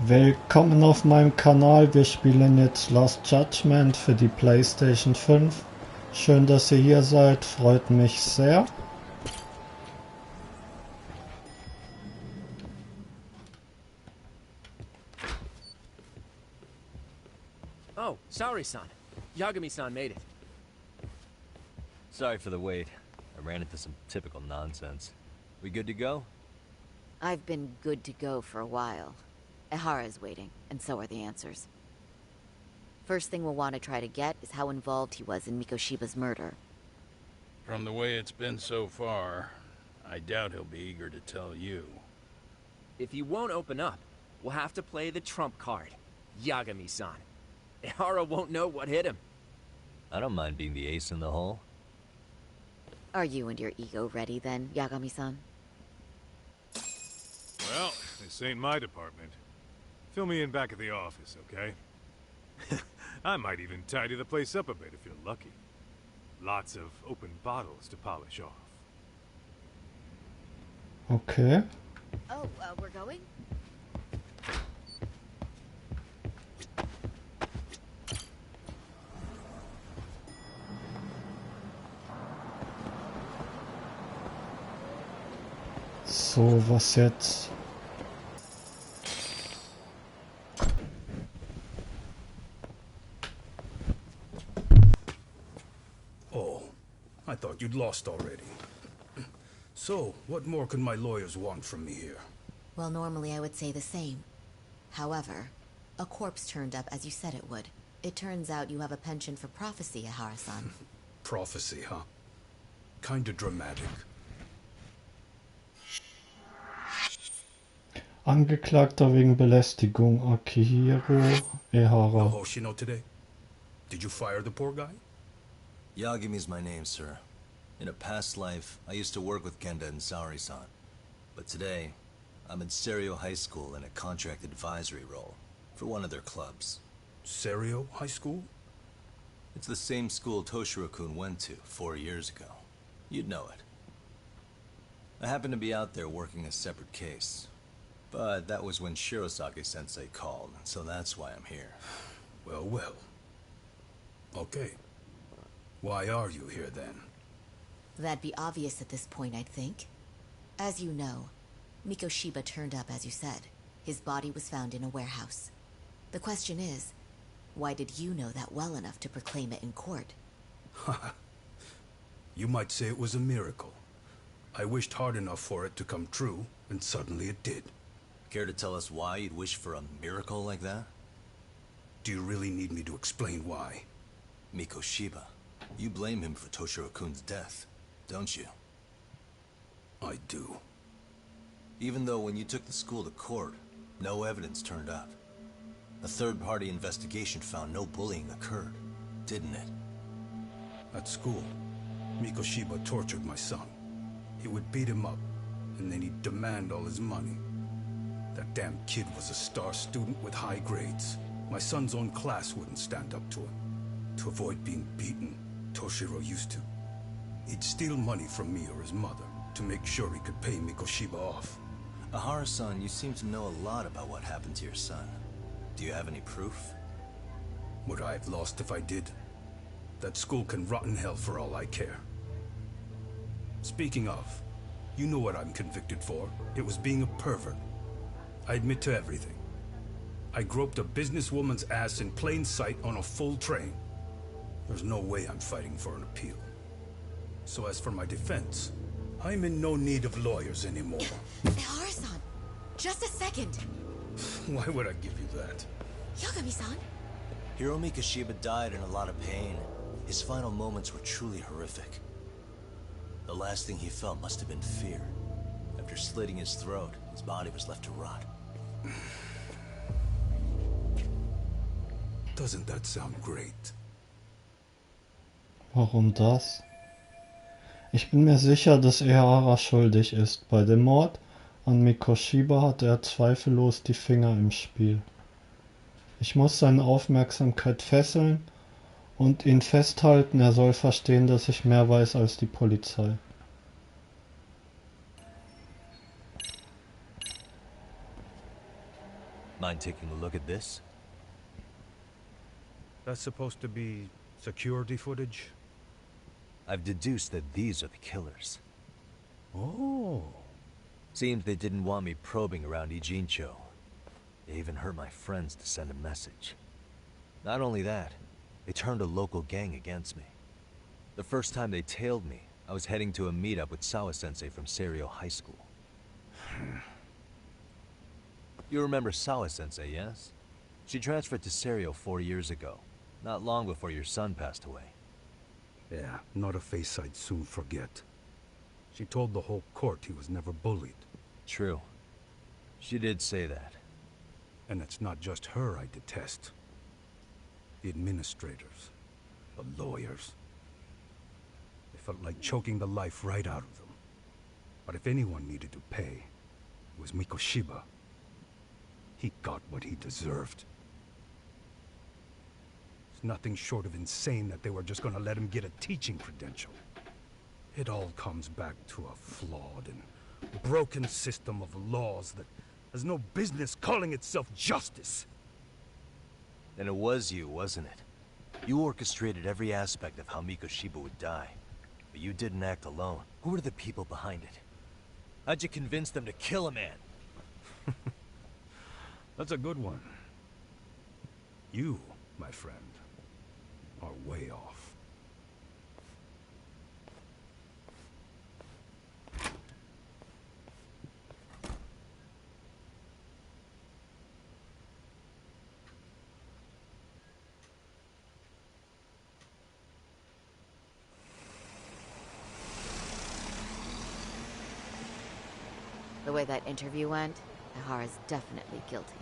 Willkommen auf meinem Kanal, wir spielen jetzt Last Judgment für die PlayStation 5. Schön, dass ihr hier seid, freut mich sehr. Oh, sorry, son. Yagami-san made it. Sorry for the wait. I ran into some typical nonsense. We good to go? I've been good to go for a while. Ehara's waiting, and so are the answers. First thing we'll want to try to get is how involved he was in Mikoshiba's murder. From the way it's been so far, I doubt he'll be eager to tell you. If he won't open up, we'll have to play the trump card. Yagami-san. Ehara won't know what hit him. I don't mind being the ace in the hole. Are you and your ego ready then, Yagami-san? Well, this ain't my department. Fill me in back at the office, okay? I might even tidy the place up a bit if you're lucky. Lots of open bottles to polish off. Okay. Oh, we're going? So, was jetzt? Oh, I thought you'd lost already. So, what more could my lawyers want from me here? Well, normally I would say the same. However, a corpse turned up as you said it would. It turns out you have a penchant for prophecy, Ehara-san. Prophecy, huh? Kinda dramatic. Angeklagter wegen Belästigung, Akihiro Ehara. No Hoshino today? Did you fire the poor guy? Yagami's my name, sir. In a past life, I used to work with Kenda and Saori-san. But today, I'm in Serio High School in a contract advisory role for one of their clubs. Serio High School? It's the same school Toshiro-kun went to 4 years ago. You'd know it. I happen to be out there working a separate case. But that was when Shirosaki-sensei called, so that's why I'm here. Well, well. Okay. Why are you here then? That'd be obvious at this point, I'd think. As you know, Mikoshiba turned up as you said. His body was found in a warehouse. The question is, why did you know that well enough to proclaim it in court? You might say it was a miracle. I wished hard enough for it to come true, and suddenly it did. Care to tell us why you'd wish for a miracle like that? Do you really need me to explain why? Mikoshiba. You blame him for Toshiro-kun's death, don't you? I do. Even though when you took the school to court, no evidence turned up. A third-party investigation found no bullying occurred, didn't it? At school, Mikoshiba tortured my son. He would beat him up, and then he'd demand all his money. That damn kid was a star student with high grades. My son's own class wouldn't stand up to him. To avoid being beaten, Toshiro used to. He'd steal money from me or his mother to make sure he could pay Mikoshiba off. Ehara-san, you seem to know a lot about what happened to your son. Do you have any proof? Would I have lost if I did? That school can rot in hell for all I care. Speaking of, you know what I'm convicted for. It was being a pervert. I admit to everything. I groped a businesswoman's ass in plain sight on a full train. There's no way I'm fighting for an appeal. So as for my defense, I'm in no need of lawyers anymore. Ehara-san, just a second. Why would I give you that? Yagami-san? Hiro Mikoshiba died in a lot of pain. His final moments were truly horrific. The last thing he felt must have been fear. After slitting his throat, his body was left to rot. Doesn't that sound great? Warum das? Ich bin mir sicher, dass Ehara schuldig ist. Bei dem Mord an Mikoshiba hat er zweifellos die Finger im Spiel. Ich muss seine Aufmerksamkeit fesseln und ihn festhalten. Er soll verstehen, dass ich mehr weiß als die Polizei. Mind taking a look at this? That's supposed to be security footage? I've deduced that these are the killers. Oh. Seems they didn't want me probing around Ijincho. They even hurt my friends to send a message. Not only that, they turned a local gang against me. The first time they tailed me, I was heading to a meetup with Sawa-sensei from Seiryo High School. You remember Sawa-sensei, yes? She transferred to Seiryo 4 years ago, not long before your son passed away. Yeah, not a face I'd soon forget. She told the whole court he was never bullied. True. She did say that. And it's not just her I detest. The administrators, the lawyers. It felt like choking the life right out of them. But if anyone needed to pay, it was Mikoshiba. He got what he deserved. It's nothing short of insane that they were just gonna let him get a teaching credential. It all comes back to a flawed and broken system of laws that has no business calling itself justice. Then it was you, wasn't it? You orchestrated every aspect of how Mikoshiba would die. But you didn't act alone. Who were the people behind it? How'd you convince them to kill a man? That's a good one. You, my friend, are way off. The way that interview went, Ihara's definitely guilty.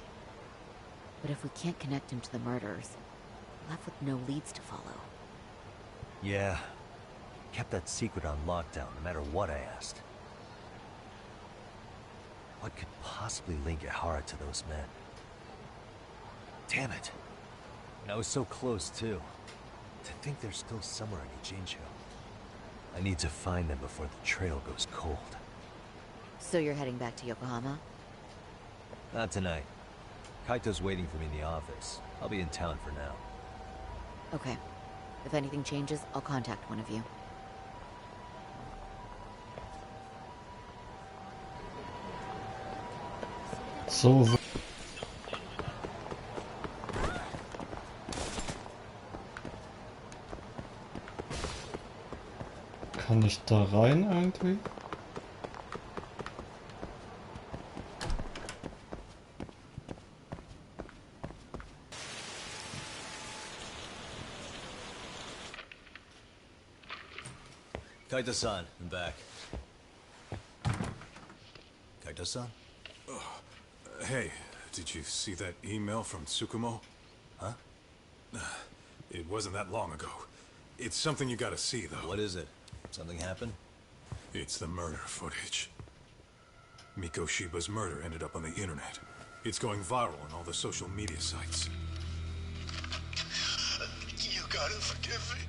But if we can't connect him to the murderers, we're left with no leads to follow. Yeah. Kept that secret on lockdown, no matter what I asked. What could possibly link Ihara to those men? Damn it. And I was so close, too. To think they're still somewhere in Ijincho. I need to find them before the trail goes cold. So you're heading back to Yokohama? Not tonight. Kaito's waiting for me in the office. I'll be in town for now. Okay. If anything changes, I'll contact one of you. So kann ich da rein irgendwie? Kaito-san, I'm back. Kaito-san? Hey, did you see that email from Tsukumo? Huh? It wasn't that long ago. It's something you gotta see, though. What is it? Something happened? It's the murder footage. Mikoshiba's murder ended up on the internet. It's going viral on all the social media sites. You gotta forgive me.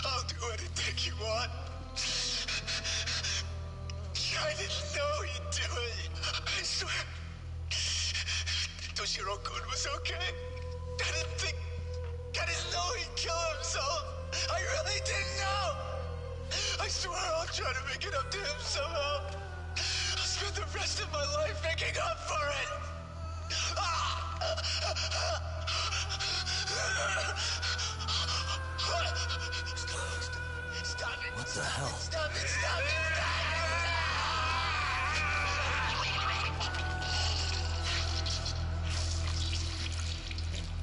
I'll do anything you want. I didn't know he'd do it. I swear. Toshiro-kun was okay. I didn't know he'd kill himself. I really didn't know. I swear I'll try to make it up to him somehow. I'll spend the rest of my life making up for it. Stop it. What the hell? Stop it, stop it,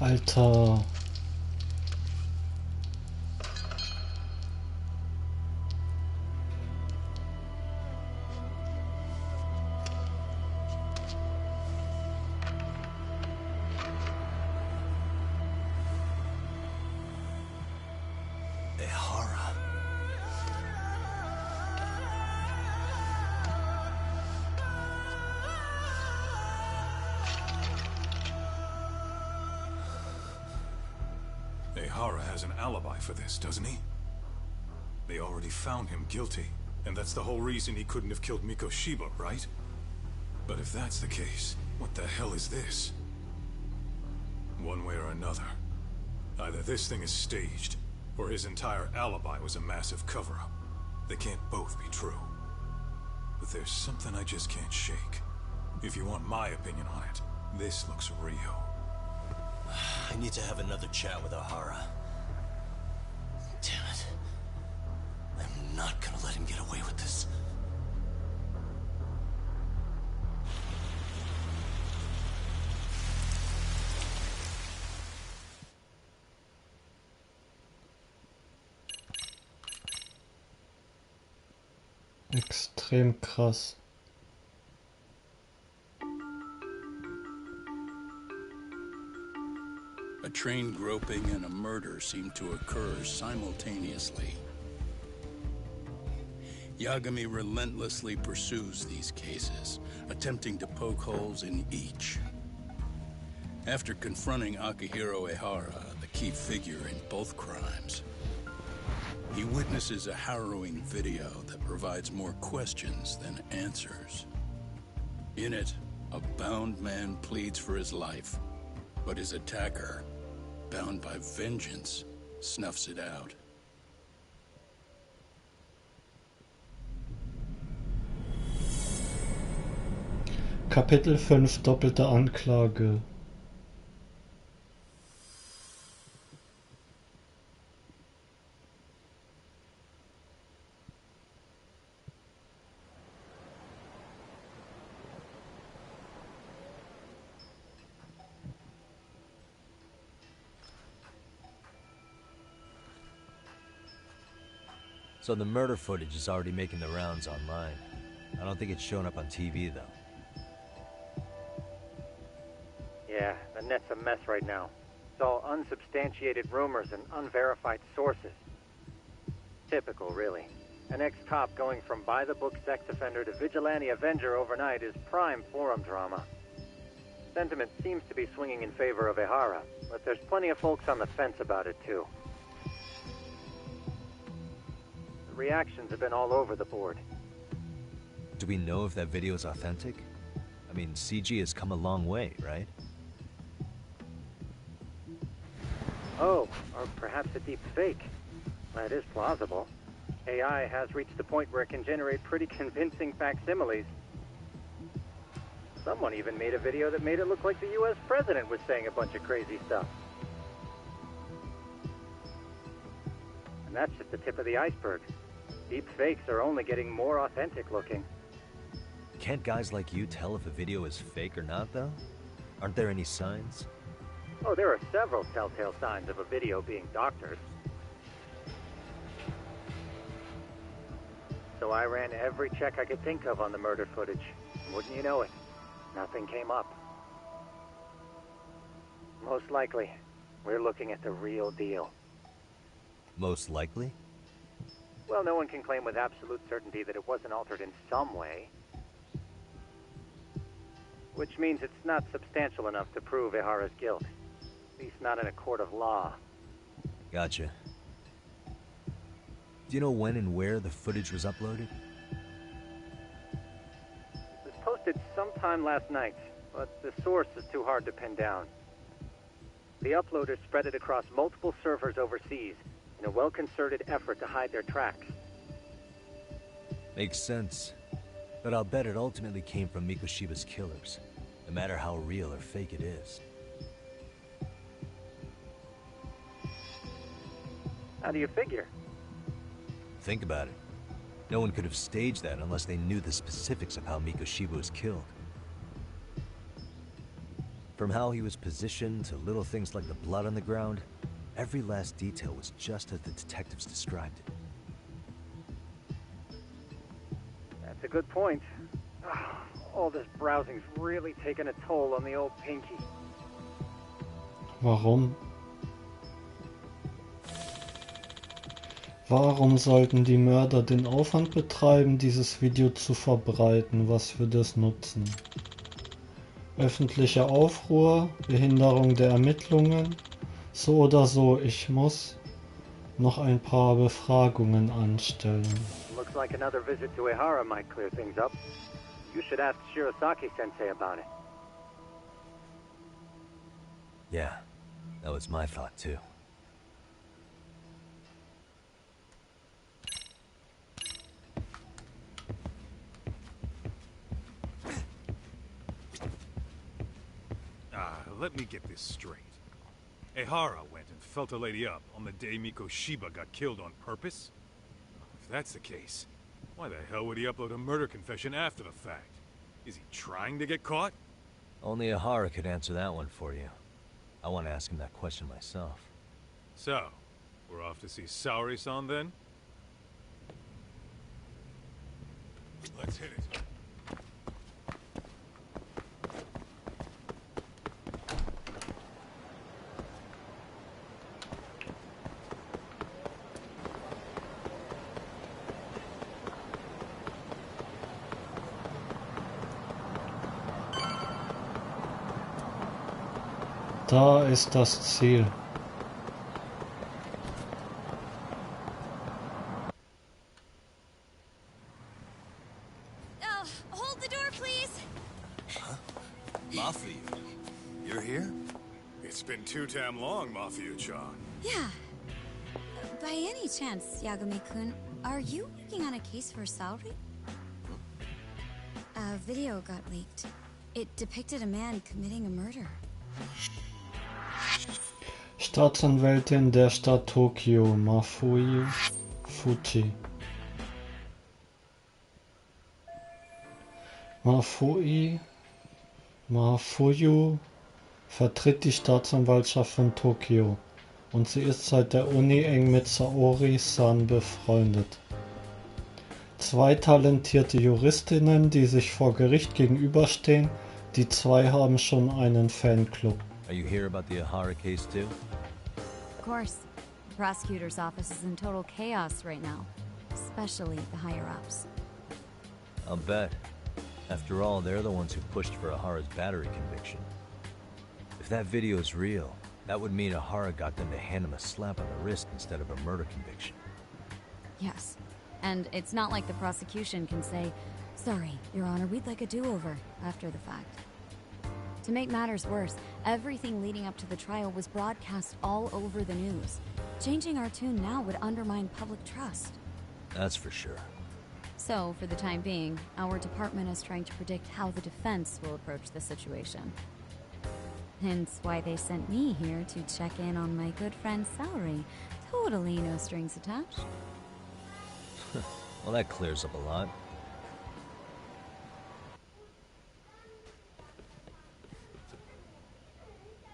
Alter. Ihara has an alibi for this, doesn't he? They already found him guilty, and that's the whole reason he couldn't have killed Mikoshiba, right? But if that's the case, What the hell is this? One way or another, either this thing is staged, or his entire alibi was a massive cover-up. They can't both be true. But there's something I just can't shake. If you want my opinion on it, this looks real. I need to have another chat with O'Hara. Damn it. I'm not gonna let him get away with this. Extrem krass. A train groping and a murder seem to occur simultaneously. Yagami relentlessly pursues these cases, attempting to poke holes in each. After confronting Akihiro Ehara, the key figure in both crimes, he witnesses a harrowing video that provides more questions than answers. In it, a bound man pleads for his life, but his attacker, bound by vengeance, snuffs it out. Kapitel 5 Doppelte Anklage. So the murder footage is already making the rounds online. I don't think it's showing up on TV, though. Yeah, the net's a mess right now. It's all unsubstantiated rumors and unverified sources. Typical, really. An ex-cop going from by-the-book sex offender to vigilante avenger overnight is prime forum drama. Sentiment seems to be swinging in favor of Ehara, but there's plenty of folks on the fence about it, too. The reactions have been all over the board. Do we know if that video is authentic? I mean, CG has come a long way, right? Oh, or perhaps a deep fake. That is plausible. AI has reached the point where it can generate pretty convincing facsimiles. Someone even made a video that made it look like the US president was saying a bunch of crazy stuff. And that's just the tip of the iceberg. Deep fakes are only getting more authentic looking. Can't guys like you tell if a video is fake or not, though? Aren't there any signs? Oh, there are several telltale signs of a video being doctored. So I ran every check I could think of on the murder footage. Wouldn't you know it, nothing came up. Most likely, we're looking at the real deal. Most likely? Well, no one can claim with absolute certainty that it wasn't altered in some way. Which means it's not substantial enough to prove Ehara's guilt. At least not in a court of law. Gotcha. Do you know when and where the footage was uploaded? It was posted sometime last night, but the source is too hard to pin down. The uploaders spread it across multiple servers overseas in a well-concerted effort to hide their tracks. Makes sense. But I'll bet it ultimately came from Mikoshiba's killers, no matter how real or fake it is. How do you figure? Think about it. No one could have staged that unless they knew the specifics of how Mikoshiba was killed. From how he was positioned to little things like the blood on the ground, every last detail was just as the detectives described it. That's a good point. All this browsing's really taken a toll on the old pinky. Warum? Warum sollten die Mörder den Aufwand betreiben, dieses Video zu verbreiten? Was würde es nutzen? Öffentlicher Aufruhr, Behinderung der Ermittlungen? So oder so, ich muss noch ein paar Befragungen anstellen. Looks like another visit to Ehara might clear things up. You should ask Shirosaki-sensei about it. Yeah, that was my thought too. Let me get this straight. Ehara went and felt a lady up on the day Mikoshiba got killed on purpose? If that's the case, why the hell would he upload a murder confession after the fact? Is he trying to get caught? Only Ehara could answer that one for you. I want to ask him that question myself. So, we're off to see Saori-san then? Let's hit it. Da ist das Ziel. Hold the door, please. Huh? Mafia, you're here? It's been too damn long, Mafia-chan. Yeah. By any chance, Yagami-kun, are you working on a case for Saori? A video got leaked. It depicted a man committing a murder. Staatsanwältin der Stadt Tokio, Mafui Fuji. Mafuyu vertritt die Staatsanwaltschaft von Tokio und sie ist seit der Uni eng mit Saori-san befreundet. Zwei talentierte Juristinnen, die sich vor Gericht gegenüberstehen, die zwei haben schon einen Fanclub. Are you here about the Ehara case too? Of course. The prosecutor's office is in total chaos right now, especially the higher-ups. I'll bet. After all, they're the ones who pushed for Ehara's battery conviction. If that video is real, that would mean Ehara got them to hand him a slap on the wrist instead of a murder conviction. Yes. And it's not like the prosecution can say, "Sorry, Your Honor, we'd like a do-over," after the fact. To make matters worse, everything leading up to the trial was broadcast all over the news. Changing our tune now would undermine public trust. That's for sure. So, for the time being, our department is trying to predict how the defense will approach the situation. Hence why they sent me here to check in on my good friend Saori. Totally no strings attached. Well, that clears up a lot.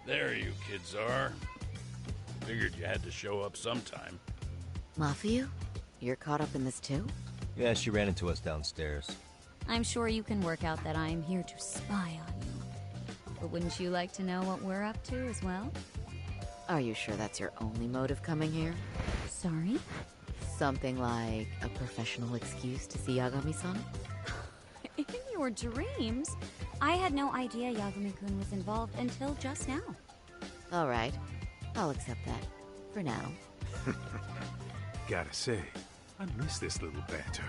There you kids are. Figured you had to show up sometime. Mafia? You're caught up in this too? Yeah, she ran into us downstairs. I'm sure you can work out that I'm here to spy on you. But wouldn't you like to know what we're up to as well? Are you sure that's your only motive coming here? Sorry? Something like a professional excuse to see Yagami-san? In your dreams? I had no idea Yagami-kun was involved until just now. Alright, I'll accept that. For now. Gotta say, I miss this little banter.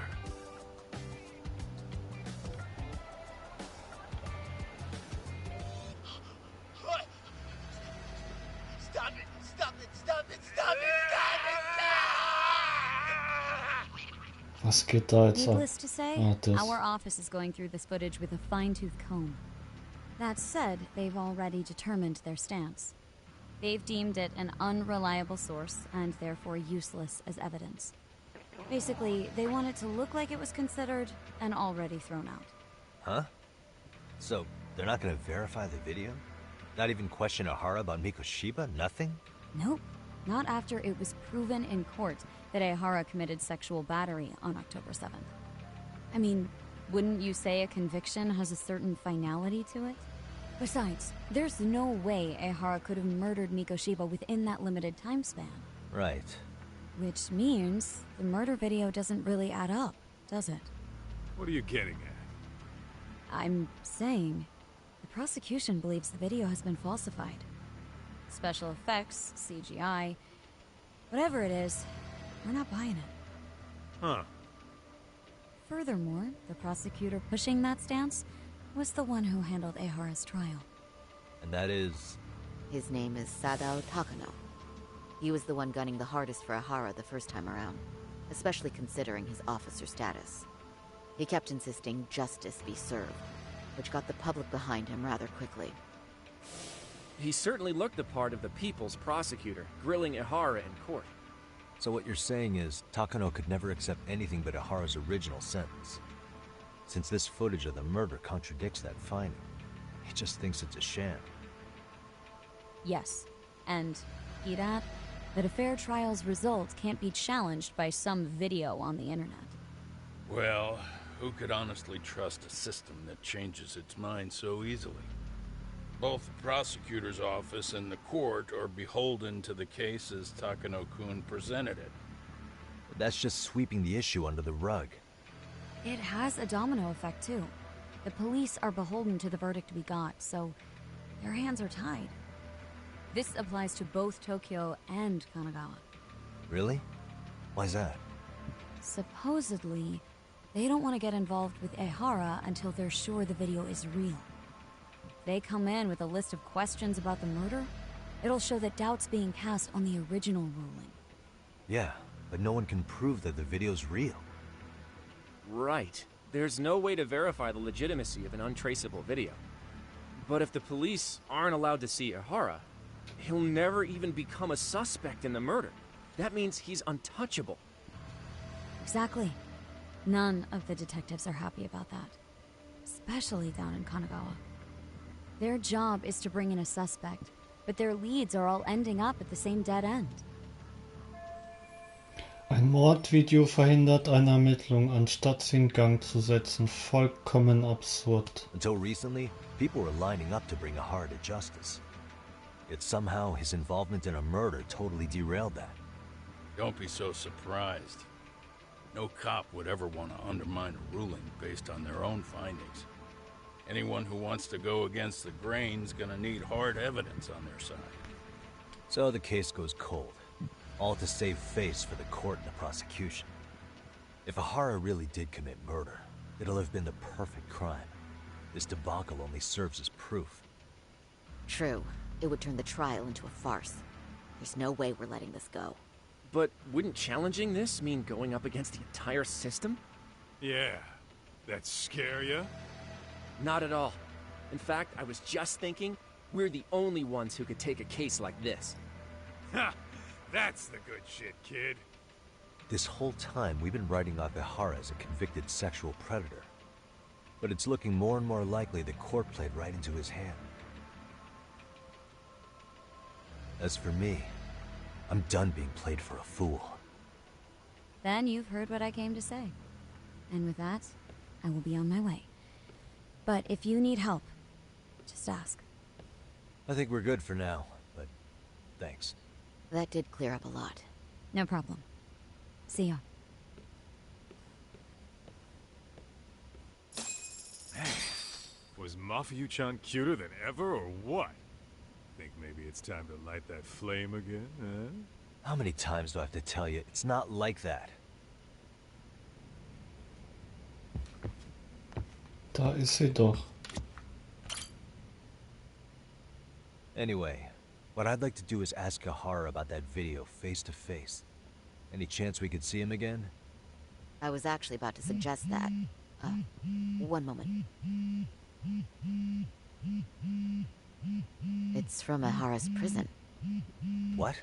What? Stop it! Stop it! Stop it! Stop it! Was geht da jetzt ab? Needless to say, our office is going through this footage with a fine-tooth comb. That said, they've already determined their stance. They've deemed it an unreliable source and therefore useless as evidence. Basically, they want it to look like it was considered and already thrown out. Huh? So, they're not gonna verify the video? Not even question Ehara about Mikoshiba? Nothing? Nope. Not after it was proven in court that Ehara committed sexual battery on October 7th. I mean, wouldn't you say a conviction has a certain finality to it? Besides, there's no way Ehara could have murdered Mikoshiba within that limited time span. Right. Which means the murder video doesn't really add up, does it? What are you getting at? I'm saying the prosecution believes the video has been falsified. Special effects, CGI, whatever it is, we're not buying it. Huh. Furthermore, the prosecutor pushing that stance was the one who handled Ehara's trial. And that is... His name is Sadao Takano. He was the one gunning the hardest for Ihara the first time around, especially considering his officer status. He kept insisting justice be served, which got the public behind him rather quickly. He certainly looked the part of the people's prosecutor, grilling Ihara in court. So what you're saying is, Takano could never accept anything but Ihara's original sentence. Since this footage of the murder contradicts that finding, he just thinks it's a sham. Yes, and Hirat, that a fair trial's results can't be challenged by some video on the internet. Well, who could honestly trust a system that changes its mind so easily? Both the prosecutor's office and the court are beholden to the case as Takano-kun presented it. But that's just sweeping the issue under the rug. It has a domino effect, too. The police are beholden to the verdict we got, so their hands are tied. This applies to both Tokyo and Kanagawa. Really? Why's that? Supposedly, they don't want to get involved with Ihara until they're sure the video is real. If they come in with a list of questions about the murder, it'll show that doubt's being cast on the original ruling. Yeah, but no one can prove that the video's real. Right. There's no way to verify the legitimacy of an untraceable video. But if the police aren't allowed to see Ihara, he'll never even become a suspect in the murder. That means he's untouchable. Exactly. None of the detectives are happy about that. Especially down in Kanagawa. Their job is to bring in a suspect, but their leads are all ending up at the same dead end. Ein Mordvideo verhindert eine Ermittlung, anstatt sie in Gang zu setzen. Vollkommen absurd. Until recently, people were lining up to bring Ihara to justice. Yet somehow his involvement in a murder totally derailed that. Don't be so surprised. No cop would ever want to undermine a ruling based on their own findings. Anyone who wants to go against the grain's gonna need hard evidence on their side. So the case goes cold, all to save face for the court and the prosecution. If Ihara really did commit murder, it'll have been the perfect crime. This debacle only serves as proof. True. It would turn the trial into a farce. There's no way we're letting this go. But wouldn't challenging this mean going up against the entire system? Yeah. That scare ya? Not at all. In fact, I was just thinking, we're the only ones who could take a case like this. Ha! That's the good shit, kid. This whole time, we've been writing off Ihara as a convicted sexual predator. But it's looking more and more likely the court played right into his hand. As for me, I'm done being played for a fool. Then you've heard what I came to say. And with that, I will be on my way. But if you need help, just ask. I think we're good for now, but thanks. That did clear up a lot. No problem. See ya. Was Mafuyu-chan cuter than ever, or what? Think maybe it's time to light that flame again, huh? How many times do I have to tell you, it's not like that? Da ist sie doch. Anyway, what I'd like to do is ask Ihara about that video face to face. Any chance we could see him again? I was actually about to suggest that. One moment. It's from Ihara's prison. What?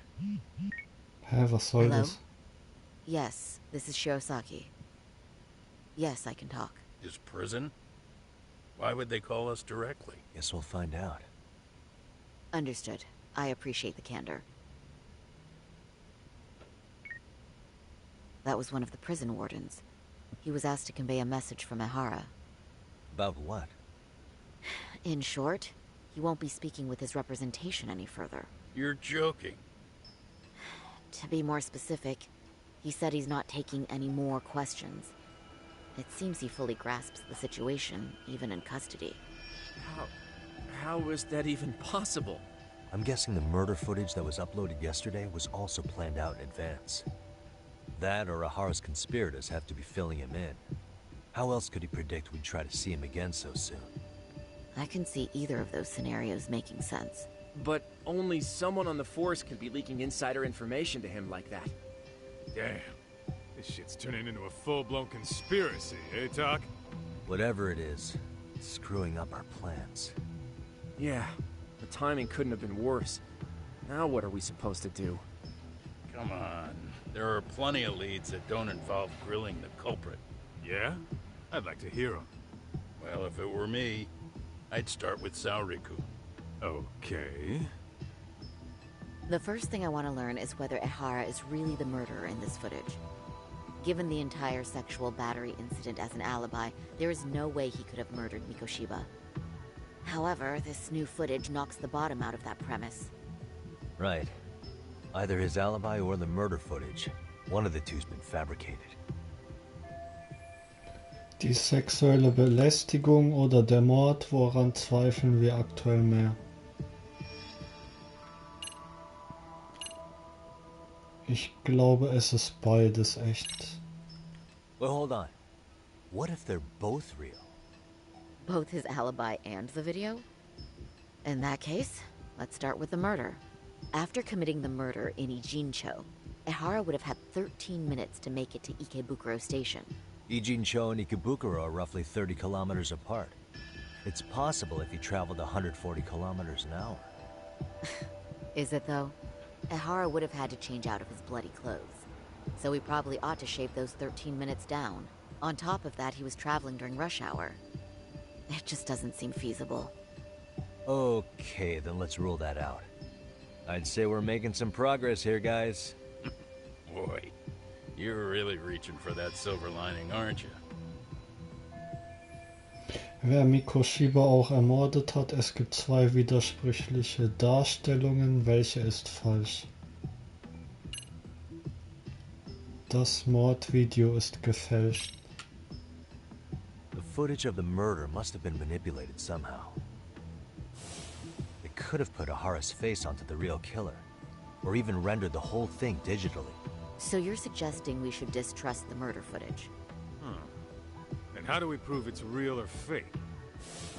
Hä, was soll Hello? das? Yes, this is Shirosaki. Yes, I can talk. His prison? Why would they call us directly? Guess we'll find out. Understood. I appreciate the candor. That was one of the prison wardens. He was asked to convey a message from Ihara. About what? In short, he won't be speaking with his representation any further. You're joking. To be more specific, he said he's not taking any more questions. It seems he fully grasps the situation, even in custody. How is that even possible? I'm guessing the murder footage that was uploaded yesterday was also planned out in advance. That or Ihara's conspirators have to be filling him in. How else could he predict we'd try to see him again so soon? I can see either of those scenarios making sense. But only someone on the force can be leaking insider information to him like that. Damn. This shit's turning into a full-blown conspiracy, eh, Doc? Whatever it is, it's screwing up our plans. Yeah, the timing couldn't have been worse. Now what are we supposed to do? Come on. There are plenty of leads that don't involve grilling the culprit. Yeah? I'd like to hear them. Well, if it were me, I'd start with Saori-kun. Okay. The first thing I want to learn is whether Ehara is really the murderer in this footage. Given the entire sexual battery incident as an alibi, there is no way he could have murdered Mikoshiba. However, this new footage knocks the bottom out of that premise. Right. Either his alibi or the murder footage. One of the two's been fabricated. Die sexuelle Belästigung oder der Mord, woran zweifeln wir aktuell mehr? Ich glaube, es ist beides echt. Well, hold on. What if they're both real? Both his alibi and the video? In that case, let's start with the murder. After committing the murder in Ijincho, Ehara would have had 13 minutes to make it to Ikebukuro Station. Ijincho and Ikebukuro are roughly 30 kilometers apart. It's possible if he traveled 140 kilometers an hour. Is it though? Ehara would have had to change out of his bloody clothes. So he probably ought to shave those 13 minutes down. On top of that, he was traveling during rush hour. It just doesn't seem feasible. Okay, then let's rule that out. I'd say we're making some progress here, guys. Boy, you're really reaching for that silver lining, aren't you? Wer Mikoshiba auch ermordet hat, es gibt zwei widersprüchliche Darstellungen, welche ist falsch? Das Mordvideo ist gefälscht. The footage of the murder must have been manipulated somehow. It could have put Ahara's face onto the real killer, or even rendered the whole thing digitally. So you're suggesting we should distrust the murder footage? And how do we prove it's real or fake?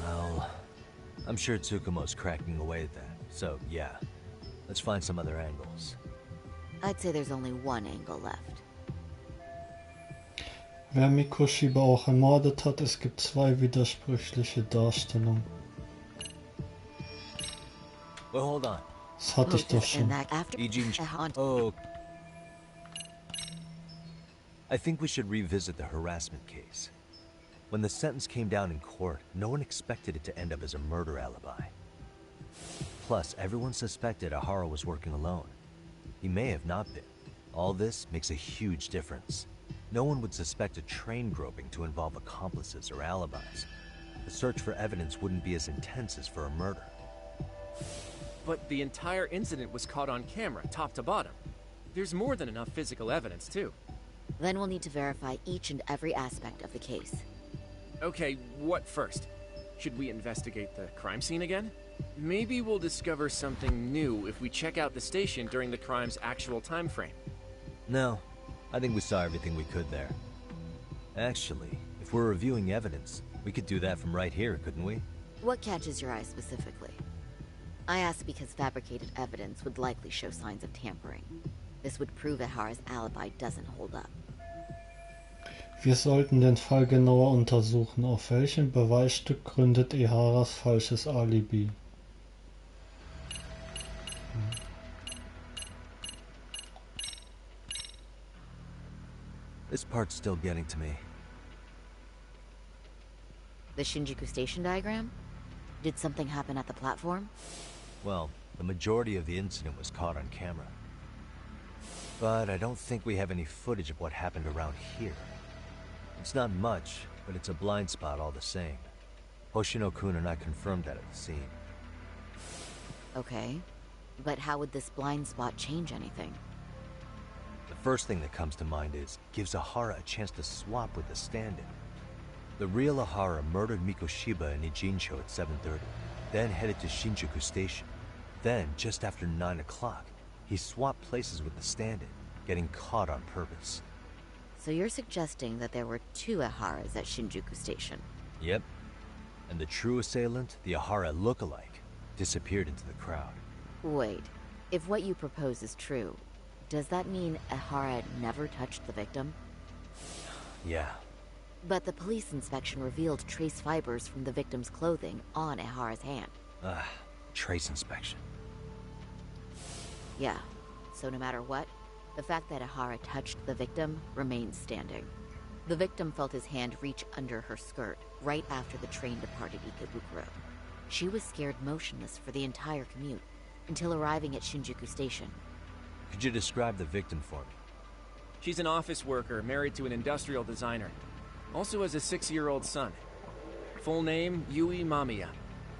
Well, I'm sure Tsukumo's cracking away at that, so yeah. Let's find some other angles. I'd say there's only one angle left. Wer Mikoshiba auch ermordet hat, es gibt zwei widersprüchliche Darstellungen. Well, hold on. Das hatte ich doch schon. Oh. I think we should revisit the harassment case. When the sentence came down in court, no one expected it to end up as a murder alibi. Plus, everyone suspected Ahara was working alone. He may have not been. All this makes a huge difference. No one would suspect a train groping to involve accomplices or alibis. The search for evidence wouldn't be as intense as for a murder. But the entire incident was caught on camera, top to bottom. There's more than enough physical evidence, too. Then we'll need to verify each and every aspect of the case. Okay, what first? Should we investigate the crime scene again? Maybe we'll discover something new if we check out the station during the crime's actual time frame. No, I think we saw everything we could there. Actually, if we're reviewing evidence, we could do that from right here, couldn't we? What catches your eye specifically? I ask because fabricated evidence would likely show signs of tampering. This would prove Ehara's alibi doesn't hold up. Wir sollten den Fall genauer untersuchen. Auf welchem Beweisstück gründet Eharas falsches Alibi? This part's still getting to me. The Shinjuku Station diagram? Did something happen at the platform? Well, the majority of the incident was caught on camera. But I don't think we have any footage of what happened around here. It's not much, but it's a blind spot all the same. Hoshino-kun and I confirmed that at the scene. Okay, but how would this blind spot change anything? The first thing that comes to mind is, gives Ahara a chance to swap with the stand-in. The real Ahara murdered Mikoshiba in Ijincho at 7:30, then headed to Shinjuku Station. Then, just after 9 o'clock, he swapped places with the stand-in, getting caught on purpose. So you're suggesting that there were two Aharas at Shinjuku Station? Yep. And the true assailant, the Ahara look-alike, disappeared into the crowd. Wait, if what you propose is true, does that mean Ehara never touched the victim? Yeah. But the police inspection revealed trace fibers from the victim's clothing on Ehara's hand. Trace inspection. Yeah, so no matter what, the fact that Ehara touched the victim remains standing. The victim felt his hand reach under her skirt right after the train departed Ikebukuro. She was scared motionless for the entire commute, until arriving at Shinjuku Station. Could you describe the victim for me? She's an office worker married to an industrial designer. Also has a 6-year-old son. Full name, Yui Mamiya,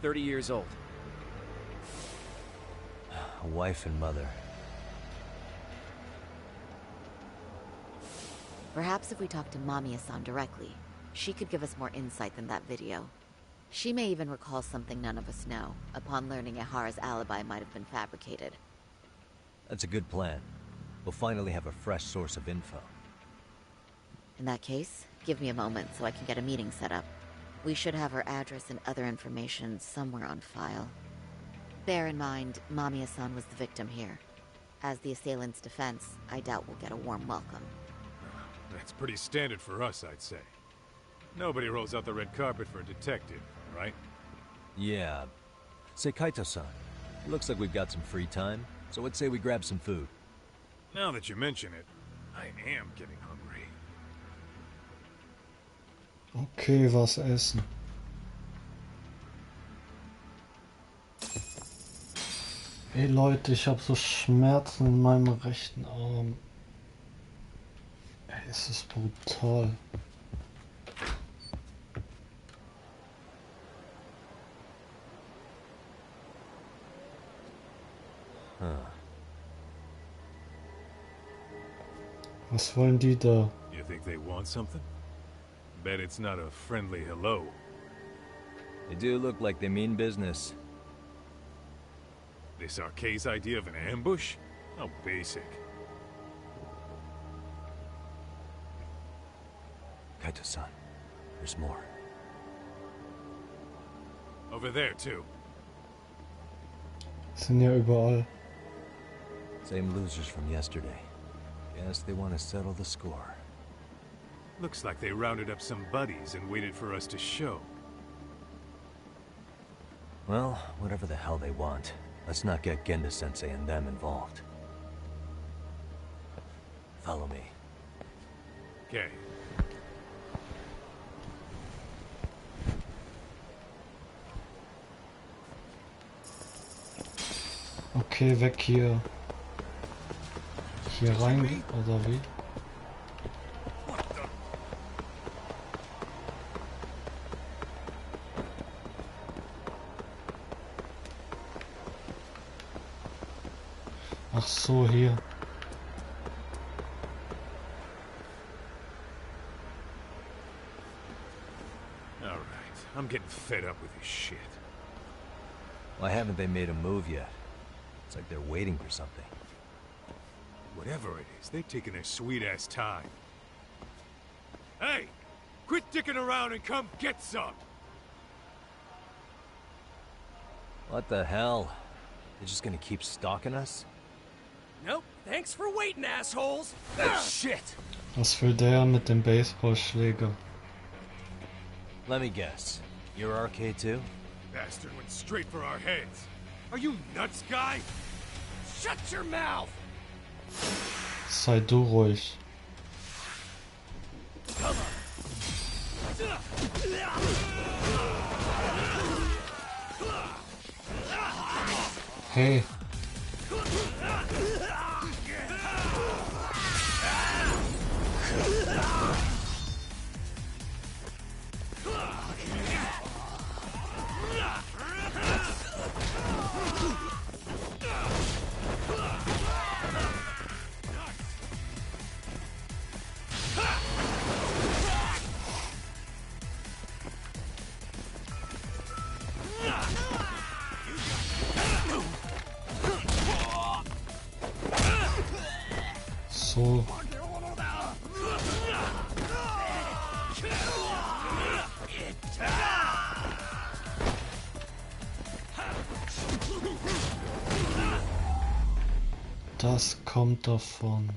30 years old. A wife and mother. Perhaps if we talk to Mamiya-san directly, she could give us more insight than that video. She may even recall something none of us know, upon learning Ehara's alibi might have been fabricated. That's a good plan. We'll finally have a fresh source of info. In that case, give me a moment so I can get a meeting set up. We should have her address and other information somewhere on file. Bear in mind, Mamiya-san was the victim here. As the assailant's defense, I doubt we'll get a warm welcome. That's pretty standard for us, I'd say. Nobody rolls out the red carpet for a detective, right? Yeah. Say, Kaito-san, looks like we've got some free time, so let's say we grab some food. Now that you mention it, I am getting hungry. Okay, was essen. Ey Leute, ich habe so Schmerzen in meinem rechten Arm. Ey, es ist brutal. Was wollen die da? You think they want something? Bet it's not a friendly hello. They do look like they mean business. This RK's idea of an ambush? How basic. Kaito-san, there's more. Over there, too. Sind ja überall. Same losers from yesterday. Guess they want to settle the score. Looks like they rounded up some buddies and waited for us to show. Well, whatever the hell they want, let's not get Genda-sensei and them involved. Follow me. Okay. Okay, weg hier. Hier rein, oder wie? Ach so, hier. All right, I'm getting fed up with this shit. Why haven't they made a move yet? It's like they're waiting for something. Whatever it is, they're taking their sweet-ass time. Hey! Quit dicking around and come get some! What the hell? They're just gonna keep stalking us? Nope, thanks for waiting, assholes! Shit! Was will der mit dem Baseballschläger? Let me guess. You're RK too? Bastard went straight for our heads. Are you nuts, guy? Shut your mouth! Sei du ruhig. Hey. So. Das kommt davon.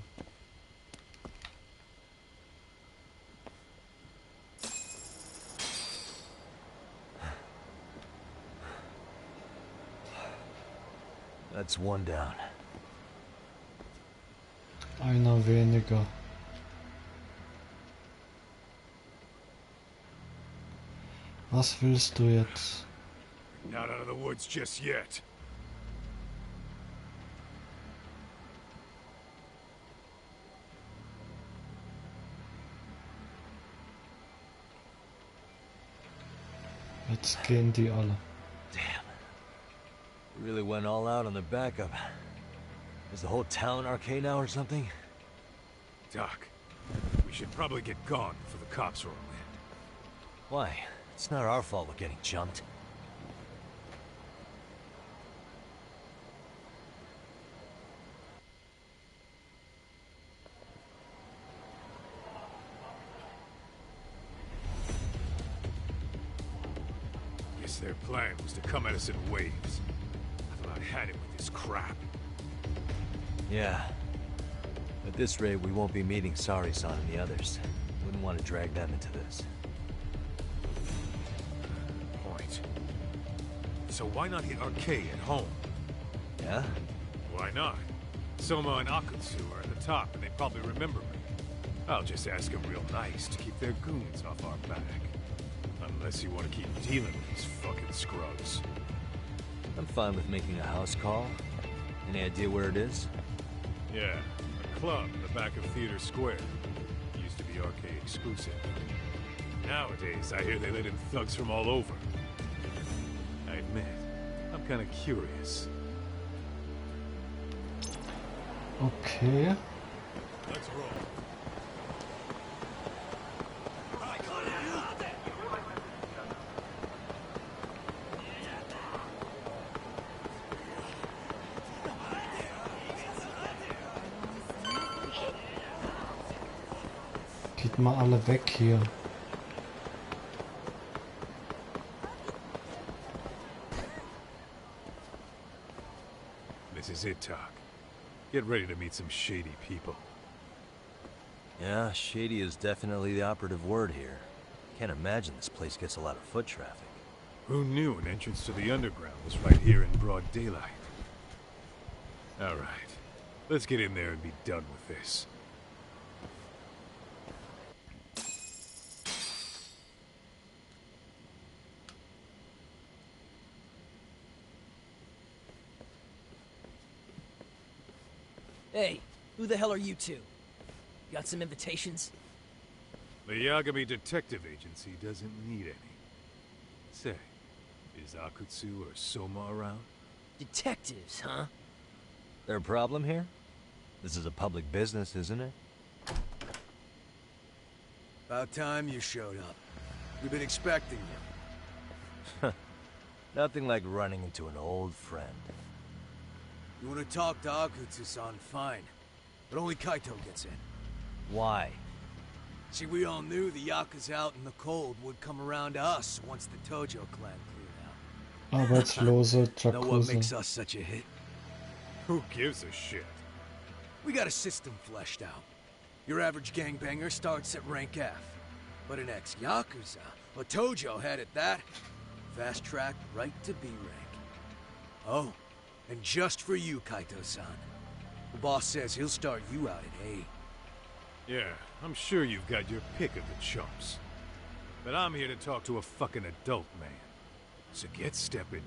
That's one down. Einer weniger. Was willst du jetzt? Not out of the woods just yet. Jetzt gehen die alle. Damn. We really went all out on the backup. Is the whole town arcade now or something? Doc, we should probably get gone before the cops roll in. Why? It's not our fault we're getting jumped. Guess their plan was to come at us in waves. I thought I had it with this crap. Yeah. At this rate, we won't be meeting Sari-san and the others. Wouldn't want to drag them into this. Point. So why not hit Arcade at home? Yeah? Why not? Soma and Akutsu are at the top, and they probably remember me. I'll just ask them real nice to keep their goons off our back. Unless you want to keep dealing with these fucking scrubs. I'm fine with making a house call. Any idea where it is? Yeah, a club in the back of Theater Square. Used to be arcade exclusive. Nowadays, I hear they let in thugs from all over. I admit, I'm kind of curious. Okay. Let's roll. Geht mal alle weg hier. This is it, Doc. Get ready to meet some shady people. Yeah, shady is definitely the operative word here. Can't imagine this place gets a lot of foot traffic. Who knew an entrance to the underground was right here in broad daylight? All right, let's get in there and be done with this. Hey, who the hell are you two? Got some invitations? The Yagami Detective Agency doesn't need any. Say, is Akutsu or Soma around? Detectives, huh? There a problem here? This is a public business, isn't it? About time you showed up. We've been expecting you. Nothing like running into an old friend. You want to talk to Akutsu-san, fine. But only Kaito gets in. Why? See, we all knew the Yakuza out in the cold would come around to us once the Tojo clan cleared out. Arbeitslose Know what makes Yakuza. us such a hit? Who gives a shit? We got a system fleshed out. Your average gangbanger starts at rank F. But an ex-Yakuza, a Tojo head at that, fast track right to B rank. Oh, and just for you, Kaito-san. The boss says he'll start you out at A. Yeah, I'm sure you've got your pick of the chumps. But I'm here to talk to a fucking adult man. So get stepping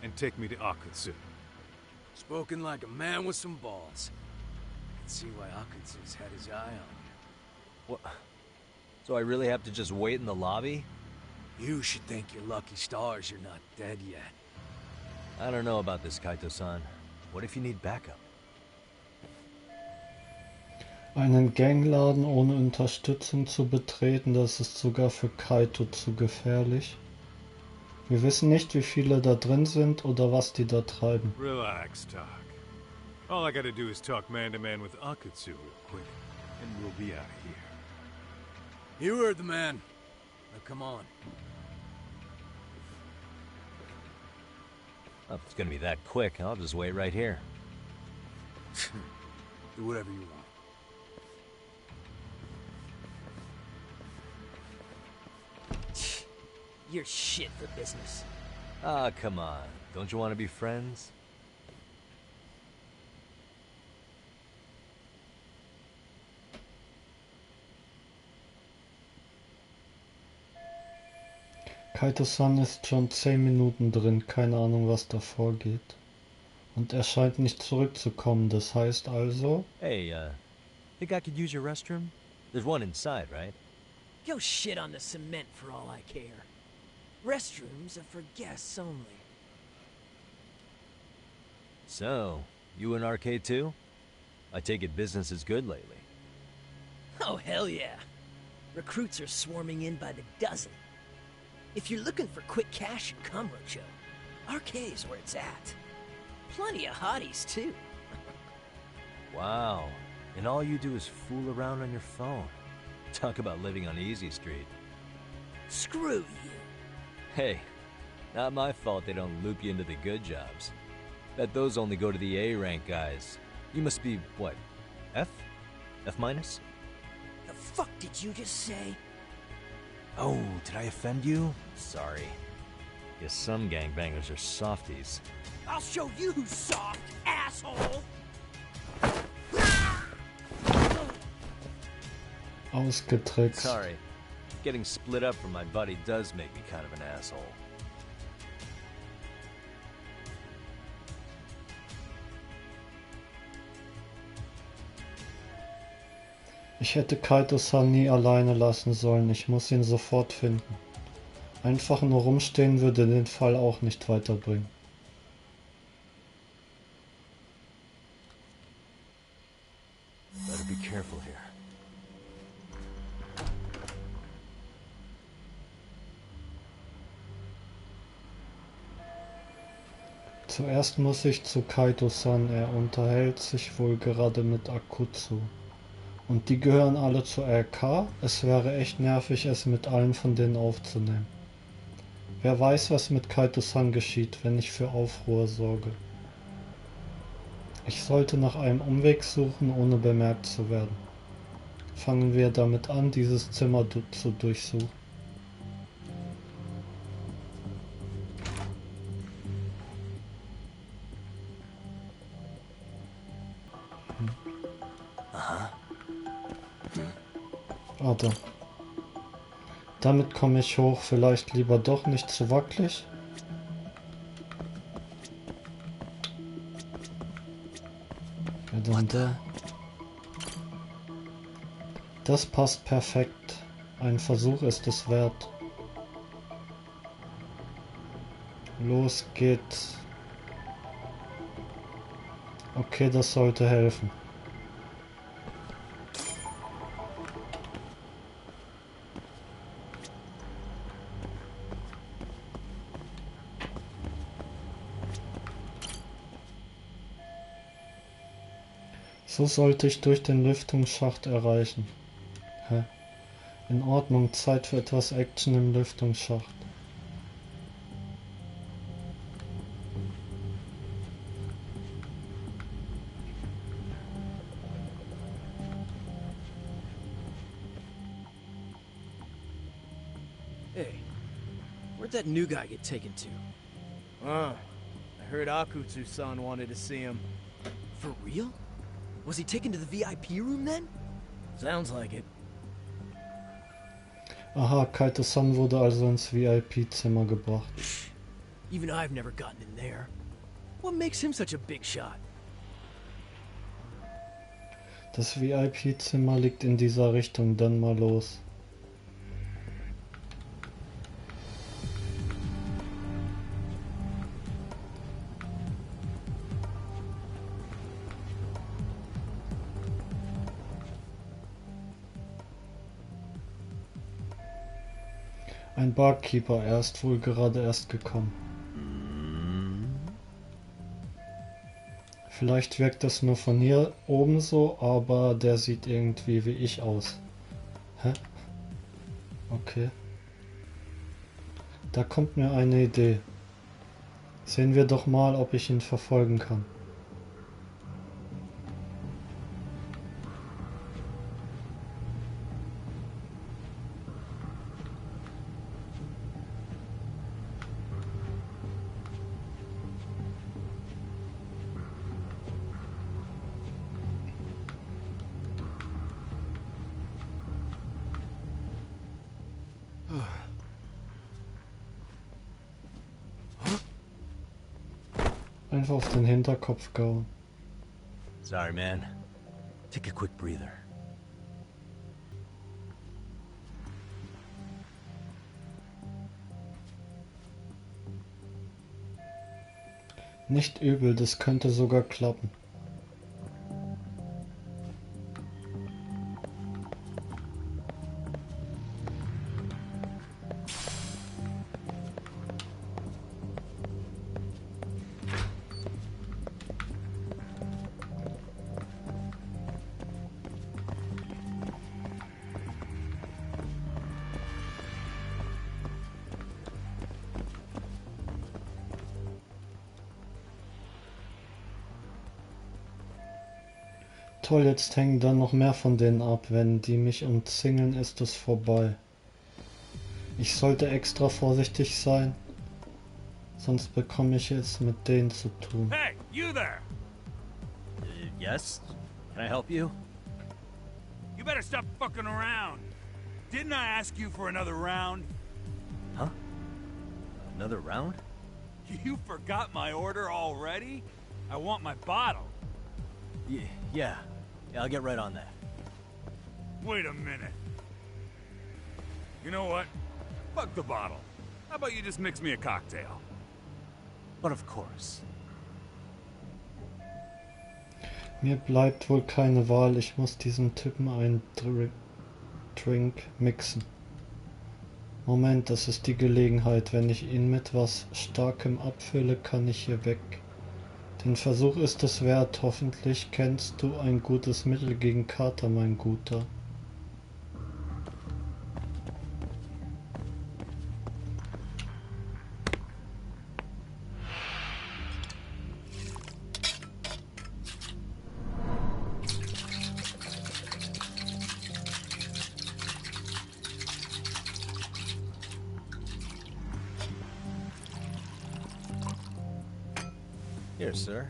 and take me to Akutsu. Spoken like a man with some balls. I can see why Akutsu's had his eye on you. What? So I really have to just wait in the lobby? You should thank your lucky stars you're not dead yet. I don't know about this, Kaito-san. What if you need backup? Einen Gangladen ohne Unterstützung zu betreten, das ist sogar für Kaito zu gefährlich. Wir wissen nicht, wie viele da drin sind oder was die da treiben. Relax, Doc. All I gotta do is talk man-to-man with Akutsu real quick, and we'll be out of here. You heard the man. Now come on. Well, if it's gonna be that quick, I'll just wait right here. Do whatever you want. You're shit for business. Ah, come on. Don't you want to be friends? Kaito-san ist schon 10 Minuten drin, keine Ahnung, was da vorgeht. Und er scheint nicht zurückzukommen, das heißt also... Hey, think I could use your restroom? There's one inside, right? Go shit on the cement for all I care. Restrooms are for guests only. So, you in arcade too? I take it business is good lately. Oh, hell yeah. Recruits are swarming in by the dozen. If you're looking for quick cash and kombucha, arcade's where it's at. Plenty of hotties, too. Wow. And all you do is fool around on your phone. Talk about living on Easy Street. Screw you. Hey, not my fault they don't loop you into the good jobs. Bet those only go to the A-rank guys. You must be, what, F? F minus? The fuck did you just say? Oh, did I offend you? Sorry. Guess some gangbangers are softies. I'll show you who's soft, asshole! Ausgetrickst. Sorry. Getting split up from my buddy does make me kind of an asshole. Ich hätte Kaito-san nie alleine lassen sollen, ich muss ihn sofort finden. Einfach nur rumstehen würde den Fall auch nicht weiterbringen. Better be careful here. Zuerst muss ich zu Kaito-san, er unterhält sich wohl gerade mit Akutsu. Und die gehören alle zur RK, es wäre echt nervig, es mit allen von denen aufzunehmen. Wer weiß, was mit Kaito-san geschieht, wenn ich für Aufruhr sorge. Ich sollte nach einem Umweg suchen, ohne bemerkt zu werden. Fangen wir damit an, dieses Zimmer zu durchsuchen. Warte. Damit komme ich hoch, vielleicht lieber doch nicht zu wackelig. Ja, dann da. Das passt perfekt. Ein Versuch ist es wert. Los geht's. Okay, das sollte helfen. So sollte ich durch den Lüftungsschacht erreichen. Hä? In Ordnung, Zeit für etwas Action im Lüftungsschacht. Hey, where'd that new guy get taken to? I heard Akutsu-san wanted to see him. For real? Was he taken to the VIP room then? Sounds like it. Aha, Kaito-san wurde also ins VIP-Zimmer gebracht. Even I've never gotten in there. What makes him such a big shot? Das VIP-Zimmer liegt in dieser Richtung, dann mal los. Ein Barkeeper, er ist wohl gerade erst gekommen. Vielleicht wirkt das nur von hier oben so, aber der sieht irgendwie wie ich aus. Hä? Okay. Da kommt mir eine Idee. Sehen wir doch mal, ob ich ihn verfolgen kann. Einfach auf den Hinterkopf gehauen. Sorry, man. Take a quick breather. Nicht übel, das könnte sogar klappen. Toll, jetzt hängen dann noch mehr von denen ab. Wenn die mich umzingeln, ist es vorbei. Ich sollte extra vorsichtig sein, sonst bekomme ich es mit denen zu tun. Hey, you there! Yes? Can I help you? You better stop fucking around. Didn't I ask you for another round? Huh? Another round? You forgot my order already? I want my bottle. Yeah, I'll get right on that. Wait a minute. You know what? Fuck the bottle. How about you just mix me a cocktail? But of course. Mir bleibt wohl keine Wahl, ich muss diesem Typen einen Drink mixen. Moment, das ist die Gelegenheit. Wenn ich ihn mit was Starkem abfülle, kann ich hier weg. Den Versuch ist es wert. Hoffentlich kennst du ein gutes Mittel gegen Kater, mein Guter. Here, sir.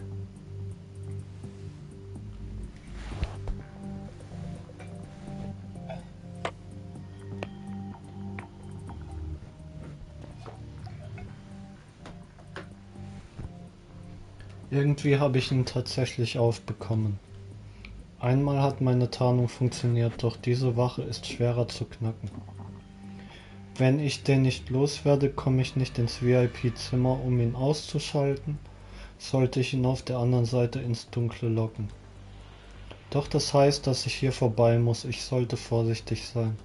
Irgendwie habe ich ihn tatsächlich aufbekommen. Einmal hat meine Tarnung funktioniert, doch diese Wache ist schwerer zu knacken. Wenn ich den nicht loswerde, komme ich nicht ins VIP-Zimmer, um ihn auszuschalten, sollte ich ihn auf der anderen Seite ins Dunkle locken. Doch das heißt, dass ich hier vorbei muss. Ich sollte vorsichtig sein.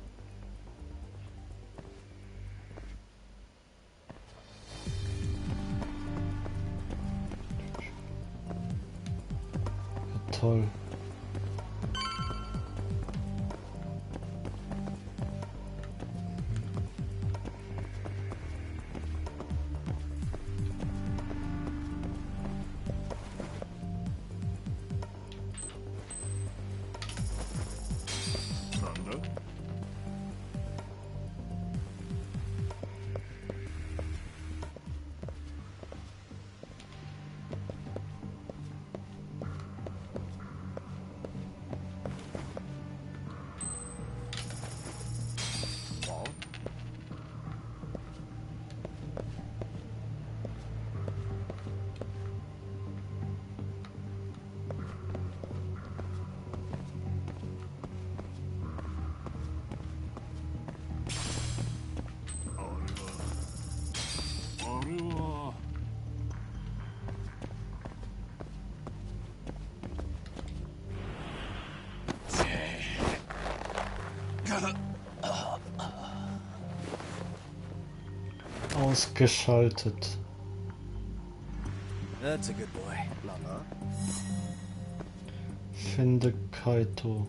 Ja, toll. Ausgeschaltet. That's a good boy. Finde Kaito.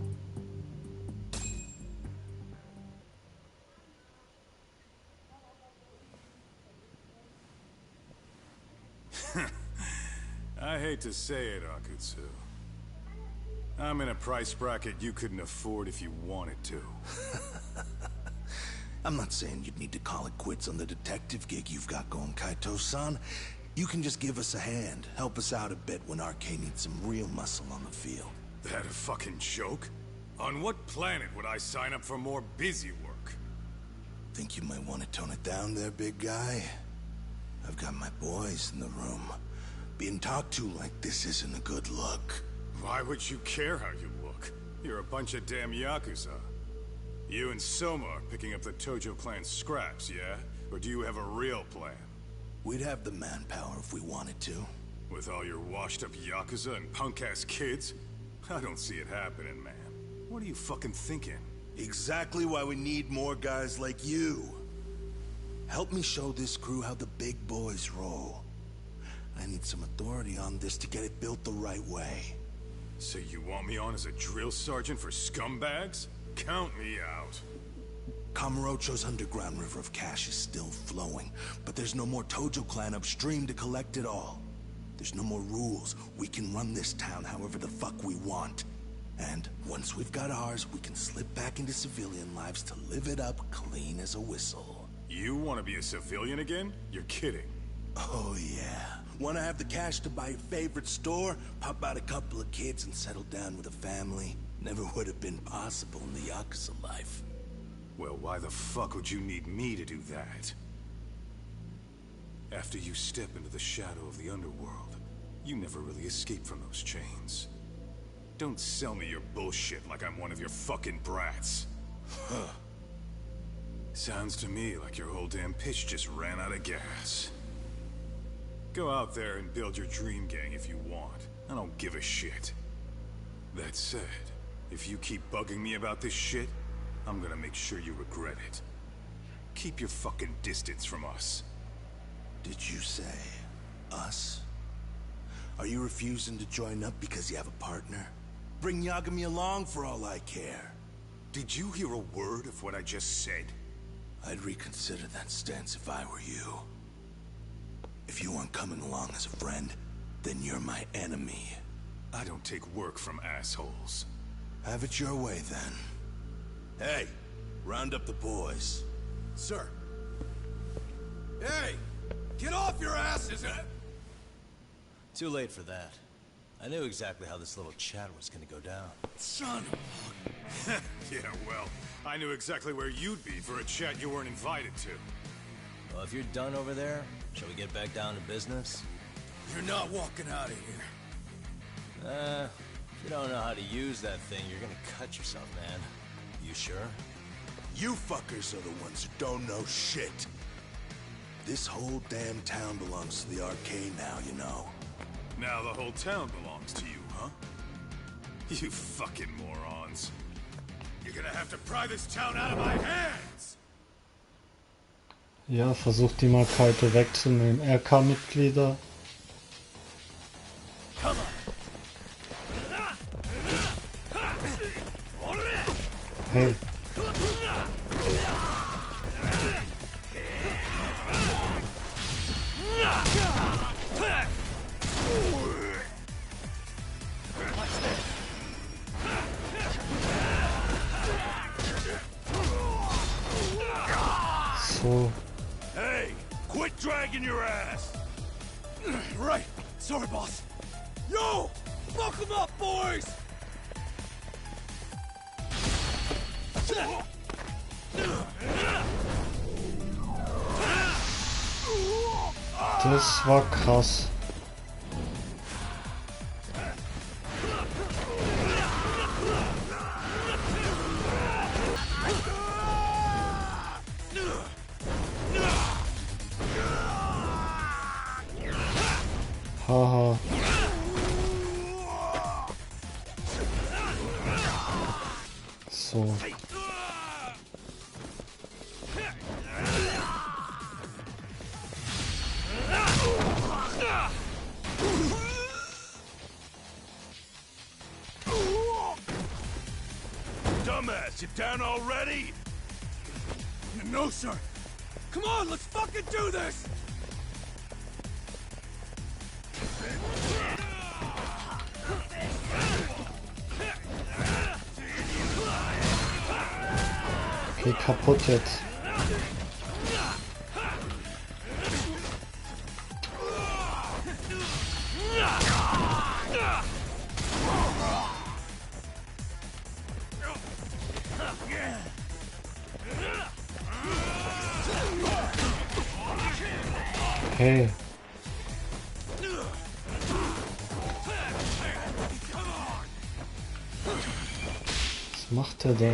I hate to say it, Akutsu. I'm in a price bracket you couldn't afford if you wanted to. I'm not saying you'd need to call it quits on the detective gig you've got going, Kaito-san. You can just give us a hand, help us out a bit when RK needs some real muscle on the field. That a fucking joke? On what planet would I sign up for more busy work? Think you might want to tone it down there, big guy? I've got my boys in the room. Being talked to like this isn't a good look. Why would you care how you look? You're a bunch of damn Yakuza. You and Soma are picking up the Tojo clan's scraps, yeah? Or do you have a real plan? We'd have the manpower if we wanted to. With all your washed-up Yakuza and punk-ass kids? I don't see it happening, man. What are you fucking thinking? Exactly why we need more guys like you. Help me show this crew how the big boys roll. I need some authority on this to get it built the right way. So you want me on as a drill sergeant for scumbags? Count me out. Kamurocho's underground river of cash is still flowing, but there's no more Tojo clan upstream to collect it all. There's no more rules. We can run this town however the fuck we want. And once we've got ours, we can slip back into civilian lives to live it up clean as a whistle. You want to be a civilian again? You're kidding. Oh yeah. Want to have the cash to buy your favorite store, pop out a couple of kids and settle down with a family? Never would have been possible in the Yakuza life. Well, why the fuck would you need me to do that? After you step into the shadow of the underworld, you never really escape from those chains. Don't sell me your bullshit like I'm one of your fucking brats. Huh. Sounds to me like your whole damn pitch just ran out of gas. Go out there and build your dream gang if you want. I don't give a shit. That said, if you keep bugging me about this shit, I'm gonna make sure you regret it. Keep your fucking distance from us. Did you say us? Are you refusing to join up because you have a partner? Bring Yagami along for all I care. Did you hear a word of what I just said? I'd reconsider that stance if I were you. If you aren't coming along as a friend, then you're my enemy. I don't take work from assholes. Have it your way, then. Hey, round up the boys. Sir. Hey! Get off your asses! Too late for that. I knew exactly how this little chat was gonna go down. Son of Yeah, well, I knew exactly where you'd be for a chat you weren't invited to. Well, if you're done over there, shall we get back down to business? You're not walking out of here. If you don't know how to use that thing, you're gonna cut yourself, man. You sure? You fuckers are the ones who don't know shit. This whole damn town belongs to the arcade now, you know. Now the whole town belongs to you, huh? You fucking morons. You're gonna have to pry this town out of my hands! Ja, versucht die mal kalte wegzunehmen. RK-Mitglieder. Hey. So. Hey, quit dragging your ass! Right. Sorry, boss. Yo! Fuck them up, boys! Das war krass. Haha. So. Dumbass, you down already? No, sir. Come on, let's fucking do this! Geh kaputt jetzt. Hey. Was macht er da?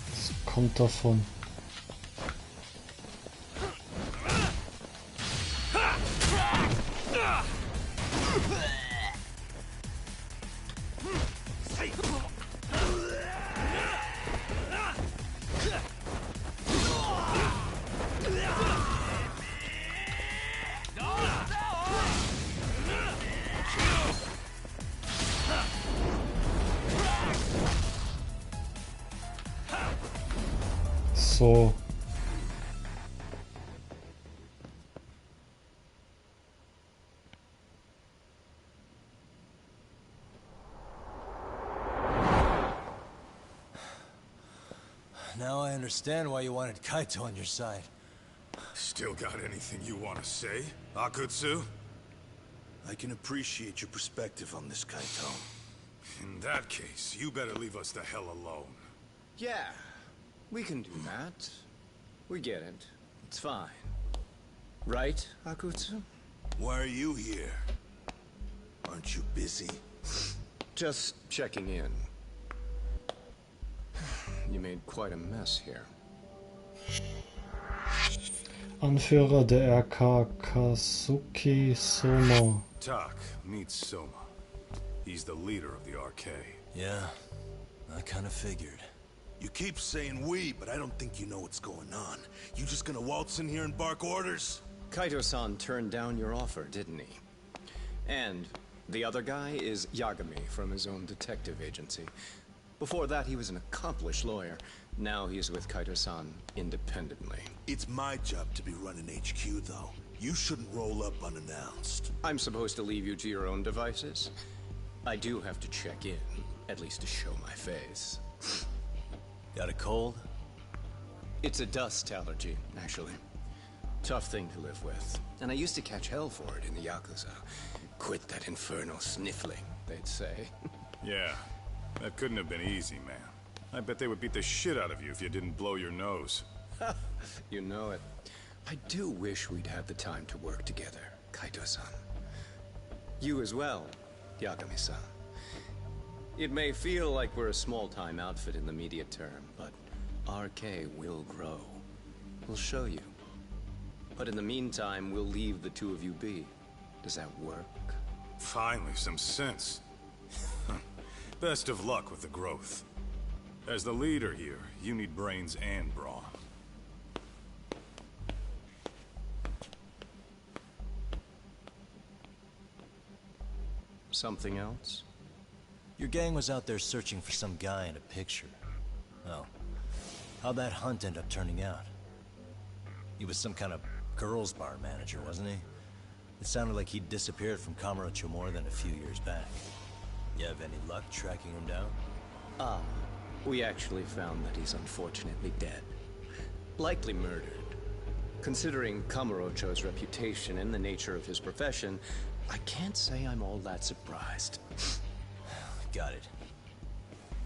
Was kommt davon? So. Now I understand why you wanted Kaito on your side. Still got anything you want to say, Akutsu? I can appreciate your perspective on this, Kaito. In that case, you better leave us the hell alone. Yeah, we can do that. We get it. It's fine. Right, Akutsu? Why are you here? Aren't you busy? Just checking in. You made quite a mess here. Anführer der RK Kazuki Soma. Tak meets Soma. He's the leader of the RK. Yeah, I kind of figured. You keep saying we, but I don't think you know what's going on. You just gonna waltz in here and bark orders? Kaito-san turned down your offer, didn't he? And the other guy is Yagami from his own detective agency. Before that, he was an accomplished lawyer. Now he's with Kaito-san independently. It's my job to be running HQ, though. You shouldn't roll up unannounced. I'm supposed to leave you to your own devices? I do have to check in, at least to show my face. Got a cold? It's a dust allergy, actually. Tough thing to live with. And I used to catch hell for it in the Yakuza. Quit that infernal sniffling, they'd say. Yeah, that couldn't have been easy, man. I bet they would beat the shit out of you if you didn't blow your nose. You know it. I do wish we'd had the time to work together, Kaito-san. You as well, Yagami-san. It may feel like we're a small-time outfit in the immediate term, but RK will grow. We'll show you. But in the meantime, we'll leave the two of you be. Does that work? Finally, some sense. Best of luck with the growth. As the leader here, you need brains and brawn. Something else? Your gang was out there searching for some guy in a picture. Oh, how'd that hunt end up turning out? He was some kind of girls' bar manager, wasn't he? It sounded like he'd disappeared from Kamurocho more than a few years back. You have any luck tracking him down? We actually found that he's unfortunately dead. Likely murdered. Considering Kamurocho's reputation and the nature of his profession, I can't say I'm all that surprised. Got it.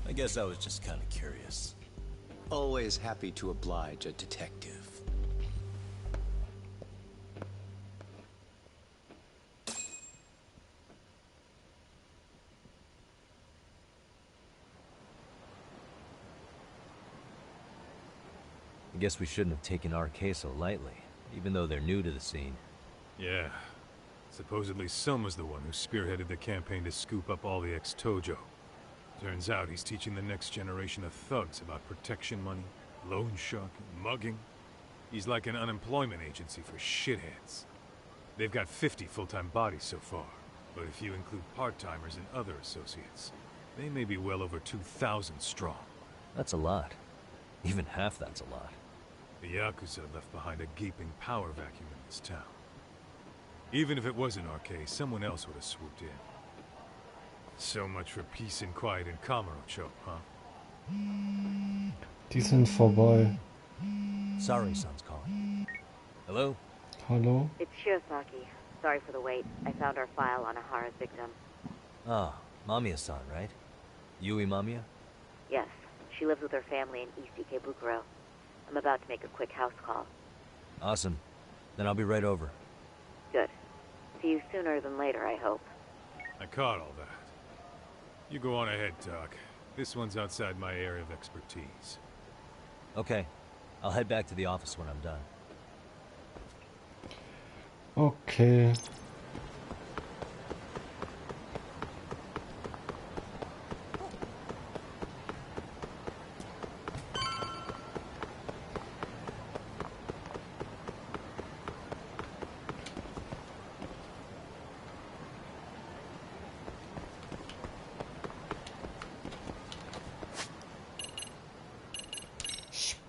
I guess I was just kind of curious. Always happy to oblige a detective. I guess we shouldn't have taken RK so lightly, even though they're new to the scene. Yeah. Supposedly Soma's the one who spearheaded the campaign to scoop up all the ex-Tojo. Turns out he's teaching the next generation of thugs about protection money, loan sharking, mugging. He's like an unemployment agency for shitheads. They've got 50 full-time bodies so far, but if you include part-timers and other associates, they may be well over 2,000 strong. That's a lot. Even half that's a lot. The Yakuza left behind a gaping power vacuum in this town. Even if it wasn't RK, someone else would have swooped in. So much for peace and quiet in Kamurocho, huh? Die sind vorbei. Sorry-san's calling. Hello? Hallo? It's Shirosaki. Sorry for the wait. I found our file on Ahara's victim. Ah, Mamiya-san, right? Yui Mamiya? Yes. She lives with her family in East Ikebukuro. I'm about to make a quick house call. Awesome. Then I'll be right over. Good. See you sooner than later, I hope. I caught all that. You go on ahead, Doc. This one's outside my area of expertise. Okay. I'll head back to the office when I'm done. Okay.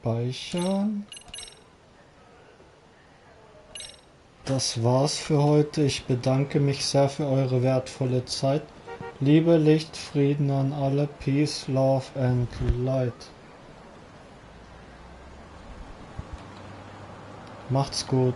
Speichern. Das war's für heute. Ich bedanke mich sehr für eure wertvolle Zeit. Liebe, Licht, Frieden an alle. Peace, Love and Light. Macht's gut.